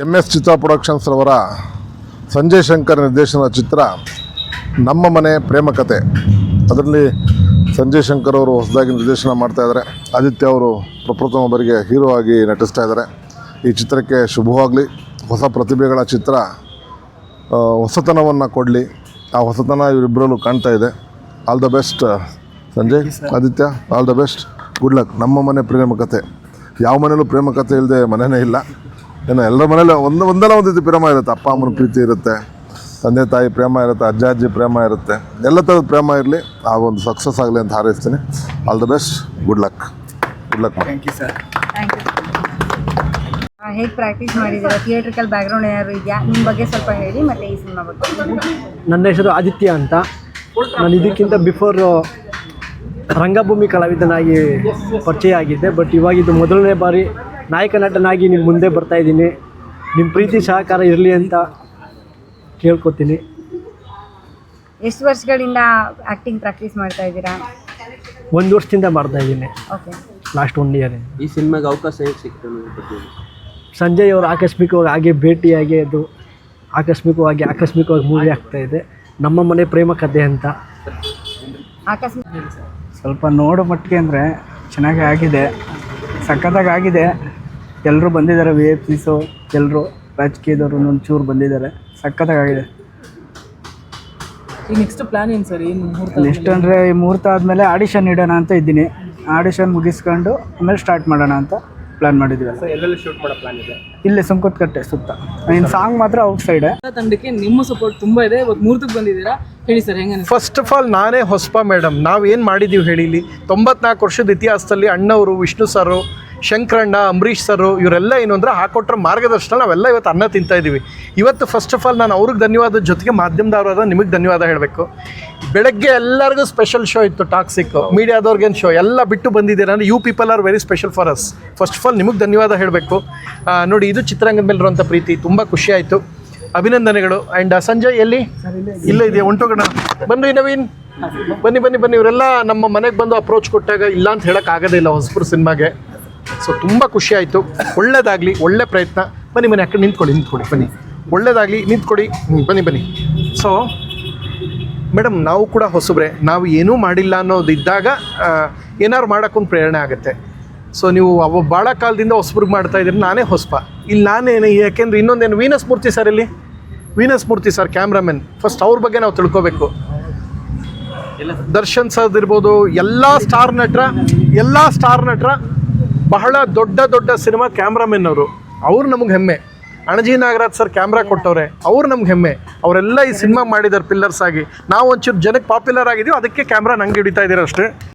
MS ಚಿತ್ರ productions ರವರ ಸಂಜಯ್ ಶಂಕರ್ ನಿರ್ದೇಶನದ ಚಿತ್ರ ನಮ್ಮ ಮನೆ ಪ್ರೇಮ ಕಥೆ. ಅದರಲ್ಲಿ ಸಂಜಯ್ ಶಂಕರ್ ಅವರು ಹೊಸದಾಗಿ ನಿರ್ದೇಶನ ಮಾಡ್ತಾ ಇದ್ದಾರೆ. ಆದಿತ್ಯ ಅವರು ಪ್ರಪ್ರಥಮ ಬಾರಿಗೆ ಹೀರೋ ಆಗಿ ನಟಿಸ್ತಾ ಇದ್ದಾರೆ. ಈ ಚಿತ್ರಕ್ಕೆ ಶುಭವಾಗಲಿ. ಹೊಸ ಪ್ರತಿಭೆಗಳ ಚಿತ್ರ ಹೊಸತನವನ್ನು ಕೊಡಲಿ. ಆ ಹೊಸತನ ಇವರಿಬ್ಬರಲ್ಲೂ ಕಾಣ್ತಾ ಇದೆ. All the best Sanjay, Aditya, all the best, good luck. ನಮ್ಮ ಮನೆ ಪ್ರೇಮ ಕಥೆ. ಯಾವ ಮನೇಲೂ ಪ್ರೇಮ ಕಥೆ ಇಲ್ಲದೆ ಮನೆಯೇ ಇಲ್ಲ. ಏನು ಎಲ್ಲರ ಮನೇಲಿ ಒಂದಲ್ಲ ಒಂದು ರೀತಿ ಪ್ರೇಮ ಇರುತ್ತೆ. ಅಪ್ಪ ಅಮ್ಮನ ಪ್ರೀತಿ ಇರುತ್ತೆ, ತಂದೆ ತಾಯಿ ಪ್ರೇಮ ಇರುತ್ತೆ, ಅಜ್ಜ ಅಜ್ಜಿ ಪ್ರೇಮ ಇರುತ್ತೆ. ಎಲ್ಲ ಥರದ ಪ್ರೇಮ ಇರಲಿ. ಆ ಒಂದು ಸಕ್ಸಸ್ ಆಗಲಿ ಅಂತ ಹಾರೈಸ್ತೀನಿ. All the best, good luck. Good luck. Thank you sir. Thank you. ಹೇಗೆ ಪ್ರಾಕ್ಟೀಸ್ ಮಾಡಿದ್ದೀರಾ? ಥಿಯೇಟ್ರಿಕಲ್ ಬ್ಯಾಕ್ಗ್ರೌಂಡ್ ಏನಾದ್ರು ಇದೆಯಾ? ನಿಮ್ಮ ಬಗ್ಗೆ ಸ್ವಲ್ಪ ಹೇಳಿ, ಮತ್ತು ಈ ಸಿನಿಮಾ ಬಗ್ಗೆ. ನನ್ನ ಹೆಸರು ಆದಿತ್ಯ ಅಂತ. ನಾನು ಇದಕ್ಕಿಂತ ಬಿಫೋರ್ ರಂಗಭೂಮಿ ಕಲಾವಿದನಾಗಿ ಪರಿಚಯ ಆಗಿದ್ದೆ. ಬಟ್ ಇವಾಗ ಇದು ಮೊದಲನೇ ಬಾರಿ ನಾಯಕ ನಟನಾಗಿ ನಿಮ್ಮ ಮುಂದೆ ಬರ್ತಾಯಿದ್ದೀನಿ. ನಿಮ್ಮ ಪ್ರೀತಿ ಸಹಕಾರ ಇರಲಿ ಅಂತ ಕೇಳ್ಕೊತೀನಿ. ಎಷ್ಟು ವರ್ಷಗಳಿಂದ ಆ್ಯಕ್ಟಿಂಗ್ ಪ್ರಾಕ್ಟೀಸ್ ಮಾಡ್ತಾ ಇದ್ದೀರಾ? 1 ವರ್ಷದಿಂದ ಮಾಡ್ತಾಯಿದ್ದೀನಿ. ಓಕೆ. Last 1 year. ಈ ಸಿನಿಮಾಗೆ ಅವಕಾಶ ಹೇಗೆ ಸಿಗ್ತದೆ? ಸಂಜಯ್ ಅವರು ಆಕಸ್ಮಿಕವಾಗಿ ಹಾಗೆ ಭೇಟಿಯಾಗಿ ಅದು ಆಕಸ್ಮಿಕವಾಗಿ ಮೂವಿ ಆಗ್ತಾಯಿದೆ. ನಮ್ಮ ಮನೆ ಪ್ರೇಮ ಕಥೆ ಅಂತ. ಆಕಸ್ಮಿಕ ಸ್ವಲ್ಪ ನೋಡೋ ಮಟ್ಟಿಗೆ ಅಂದರೆ ಚೆನ್ನಾಗಿ ಆಗಿದೆ, ಸಖತ್ತಾಗಿ ಆಗಿದೆ. ಎಲ್ಲರೂ ಬಂದಿದ್ದಾರೆ, VIPಸು ಎಲ್ಲರೂ ರಾಜಕೀಯದವರು ಒಂಚೂರು ಬಂದಿದ್ದಾರೆ. ಸಖತ್ತಾಗಿದೆ. ಈ ನೆಕ್ಸ್ಟ್ ಪ್ಲಾನ್ ಏನು ಸರ್? ಏನು ನೆಕ್ಸ್ಟ್ ಅಂದರೆ ಈ ಮುಹೂರ್ತ ಆದಮೇಲೆ ಆಡಿಷನ್ ಇಡೋಣ ಅಂತ ಇದ್ದೀನಿ. ಆಡಿಷನ್ ಮುಗಿಸ್ಕೊಂಡು ಆಮೇಲೆ ಸ್ಟಾರ್ಟ್ ಮಾಡೋಣ ಅಂತ ಪ್ಲ್ಯಾನ್ ಮಾಡಿದ್ದೀವಲ್ಲ. ಎಲ್ಲೆಲ್ಲಿ ಶೂಟ್ ಮಾಡೋ ಪ್ಲಾನ್ ಇದೆ? ಇಲ್ಲೇ ಸುಂಕದಕಟ್ಟೆ ಸುತ್ತ. ಇನ್ನು ಸಾಂಗ್ ಮಾತ್ರ ಔಟ್ ಸೈಡೆ. ತಂಡಕ್ಕೆ ನಿಮ್ಮ ಸಪೋರ್ಟ್ ತುಂಬ ಇದೆ. ಇವತ್ತು ಮುಹೂರ್ತಕ್ಕೆ ಬಂದಿದ್ದೀರಾ, ಹೇಳಿ ಸರ್ ಹೆಂಗೆ? ಫಸ್ಟ್ ಆಫ್ ಆಲ್ ನಾನೇ ಹೊಸಪ ಮೇಡಮ್. ನಾವೇನು ಮಾಡಿದ್ದೀವಿ ಹೇಳಿ, ಇಲ್ಲಿ 94 ವರ್ಷದ ಇತಿಹಾಸದಲ್ಲಿ ಅಣ್ಣವರು, ವಿಷ್ಣು ಸರು, ಶಂಕರಣ್ಣ, ಅಂಬರೀಷ್ ಸರು ಇವರೆಲ್ಲ ಏನು ಅಂದರೆ ಹಾಕೊಟ್ರ ಮಾರ್ಗದರ್ಶನ ನಾವೆಲ್ಲ ಇವತ್ತು ಅನ್ನ ತಿಂತಾ ಇದ್ದೀವಿ. ಇವತ್ತು ಫಸ್ಟ್ ಆಫ್ ಆಲ್ ನಾನು ಅವ್ರಿಗೆ ಧನ್ಯವಾದ ಜೊತೆಗೆ ಮಾಧ್ಯಮದವರಾದ ನಿಮಗೆ ಧನ್ಯವಾದ ಹೇಳಬೇಕು. ಬೆಳಗ್ಗೆ ಎಲ್ಲರಿಗೂ ಸ್ಪೆಷಲ್ ಶೋ ಇತ್ತು, ಟಾಕ್ಸಿಕ್ ಮೀಡಿಯಾದವ್ರಿಗೇನು ಶೋ ಎಲ್ಲ ಬಿಟ್ಟು ಬಂದಿದ್ದೀರ ಅಂದರೆ you people are very special for us. First of all ನಿಮಗೆ ಧನ್ಯವಾದ ಹೇಳಬೇಕು. ನೋಡಿ, ಇದು ಚಿತ್ರರಂಗದ ಮೇಲಿರುವಂಥ ಪ್ರೀತಿ ತುಂಬ ಖುಷಿ ಆಯಿತು. ಅಭಿನಂದನೆಗಳು. ಆ್ಯಂಡ್ ಸಂಜಯ್ ಎಲ್ಲಿ? ಇಲ್ಲೇ ಇದೆಯಾ? ಹೊಂಟೋಗೋಣ ಬನ್ನಿ. ನವೀನ್ ಬನ್ನಿ. ಇವರೆಲ್ಲ ನಮ್ಮ ಮನೆಗೆ ಬಂದು ಅಪ್ರೋಚ್ ಕೊಟ್ಟಾಗ ಇಲ್ಲ ಅಂತ ಹೇಳೋಕ್ಕಾಗೋದೇ ಇಲ್ಲ ಹೊಸಬ್ರು ಸಿನಿಮಾಗೆ. ಸೊ ತುಂಬ ಖುಷಿ ಆಯಿತು. ಒಳ್ಳೆಯದಾಗಲಿ, ಒಳ್ಳೆ ಪ್ರಯತ್ನ. ಬನ್ನಿ ಆ ಕಡೆ ನಿಂತ್ಕೊಳ್ಳಿ ಬನ್ನಿ. ಒಳ್ಳೆಯದಾಗಲಿ, ನಿಂತ್ಕೊಳ್ಳಿ. ಬನ್ನಿ. ಸೊ ಮೇಡಮ್, ನಾವು ಕೂಡ ಹೊಸಬ್ರೆ. ನಾವು ಏನೂ ಮಾಡಿಲ್ಲ ಅನ್ನೋದಿದ್ದಾಗ ಏನಾದ್ರು ಮಾಡೋಕ್ಕೊಂದು ಪ್ರೇರಣೆ ಆಗುತ್ತೆ. ಸೊ ನೀವು ಭಾಳ ಕಾಲದಿಂದ ಹೊಸಬ್ರಿಗೆ ಮಾಡ್ತಾಯಿದ್ದೀರಿ. ನಾನೇ ಹೊಸಪ ಇಲ್ಲಿ. ನಾನೇನು ಯಾಕೆಂದರೆ ಇನ್ನೊಂದೇನು, ವೀನಸ್ ಮೂರ್ತಿ ಸರ್ ಇಲ್ಲಿ, ವೀನಸ್ ಮೂರ್ತಿ ಸರ್ ಕ್ಯಾಮ್ರಾಮನ್. ಫಸ್ಟ್ ಅವ್ರ ಬಗ್ಗೆ ನಾವು ತಿಳ್ಕೊಬೇಕು. ದರ್ಶನ್ ಸರ್ ಇರ್ಬೋದು, ಎಲ್ಲ ಸ್ಟಾರ್ ನಟರ ಬಹಳ ದೊಡ್ಡ ಸಿನಿಮಾ ಕ್ಯಾಮ್ರಾಮೆನ್ ಅವ್ರು ನಮಗೆ ಹೆಮ್ಮೆ. ಅಣಜಿ ನಾಗರಾಜ್ ಸರ್ ಕ್ಯಾಮ್ರಾ ಕೊಟ್ಟವ್ರೆ, ಅವ್ರು ನಮ್ಗೆ ಹೆಮ್ಮೆ. ಅವರೆಲ್ಲ ಈ ಸಿನಿಮಾ ಮಾಡಿದ್ದಾರೆ ಪಿಲ್ಲರ್ಸ್ ಆಗಿ. ನಾವು ಒಂಚೂರು ಜನಕ್ಕೆ ಪಾಪ್ಯುಲರ್ ಆಗಿದ್ದೀವಿ, ಅದಕ್ಕೆ ಕ್ಯಾಮ್ರಾ ನಂಗೆ ಹಿಡಿತಾ ಇದ್ದೀರ ಅಷ್ಟೇ.